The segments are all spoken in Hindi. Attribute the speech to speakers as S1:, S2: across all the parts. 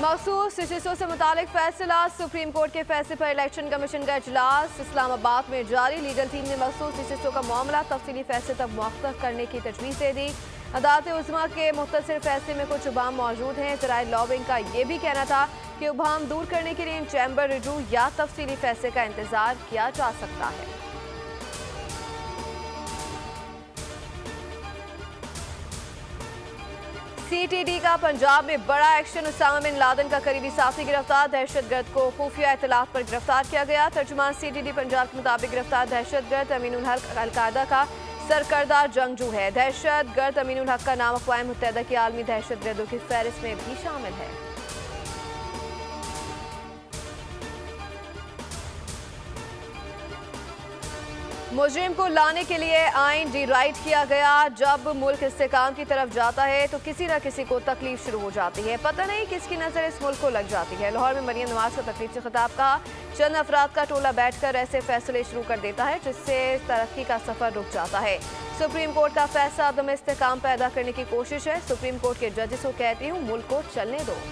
S1: मखसूस हिस्सों से मुतालिक फैसला। सुप्रीम कोर्ट के फैसले पर इलेक्शन कमीशन का इजलास इस्लामाबाद में जारी। लीगल टीम ने मखसूस हिस्सों का मामला तफसीली फैसले तक मुअख्खर करने की तजवीज़ दे दी। अदालत उज़्मा के मुख्तसर फैसले में कुछ उबाम मौजूद हैं। ज़राए लॉबिंग का ये भी कहना था कि उबाम दूर करने के लिए इन चैम्बर रिव्यू या तफसीली फैसले का इंतजार किया जा सकता है। CTD का पंजाब में बड़ा एक्शन। उसामा बिन लादेन का करीबी साथी गिरफ्तार। दहशतगर्द को खुफिया इत्तलात पर गिरफ्तार किया गया। तर्जुमान CTD पंजाब के मुताबिक गिरफ्तार दहशतगर्द अमीनुल हक अल-कायदा का सरकर्दा जंगजू है। दहशतगर्द अमीनुल हक का नाम अक़वाम मुत्तहिदा की आलमी दहशतगर्दों की फहरिस्त में भी शामिल है। मुजरिम को लाने के लिए आइन रीराइट किया गया। जब मुल्क इस्तेकाम की तरफ जाता है तो किसी न किसी को तकलीफ शुरू हो जाती है। पता नहीं किसकी नजर इस मुल्क को लग जाती है। लाहौर में मरियम नवाज का तकलीफ से खिताब कहा। चंद अफराद का टोला बैठकर ऐसे फैसले शुरू कर देता है जिससे तरक्की का सफर रुक जाता है। सुप्रीम कोर्ट का फैसला अदम इस्तेकाम पैदा करने की कोशिश है। सुप्रीम कोर्ट के जजेस को कहती हूँ मुल्क को चलने दो।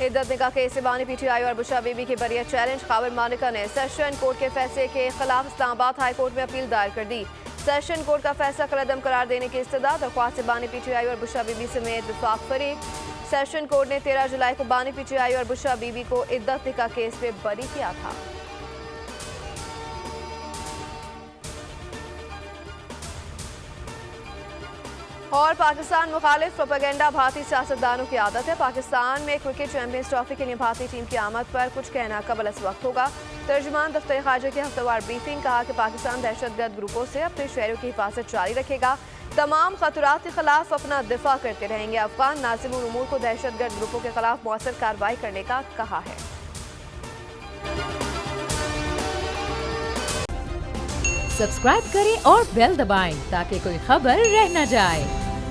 S1: इद्दत निकाह केस से बानी PTI और बुशरा बीबी की बरियत चैलेंज। खावर मालिका ने सेशन कोर्ट के फैसले के खिलाफ इस्लामाबाद हाई कोर्ट में अपील दायर कर दी। सेशन कोर्ट का फैसला कलअदम करार देने की इस्तदा। दरख्वास्त से बानी PTI और बुशरा बीबी समेत विफाक फरीक। सेशन कोर्ट ने 13 जुलाई को बानी PTI और बुशरा बीबी को इद्दत निकाह केस में बरी किया था। और पाकिस्तान मुखालिफ प्रोपेगेंडा भारतीय सियासतदानों की आदत है। पाकिस्तान में क्रिकेट चैंपियंस ट्रॉफी के लिए भारतीय टीम की आमद पर कुछ कहना कबल इस वक्त होगा। तर्जुमान दफ्तर खारजा की हफ्तेवार ब्रीफिंग। कहा कि पाकिस्तान दहशतगर्द ग्रुपों से अपने शहरों की हिफाजत जारी रखेगा। तमाम खतरात के खिलाफ अपना दिफा करते रहेंगे। अफगान नाज़िमुल उमूर को दहशतगर्द ग्रुपों के खिलाफ मौसर कार्रवाई करने का कहा है।
S2: सब्सक्राइब करें और बेल दबाएं ताकि कोई खबर रह न जाए।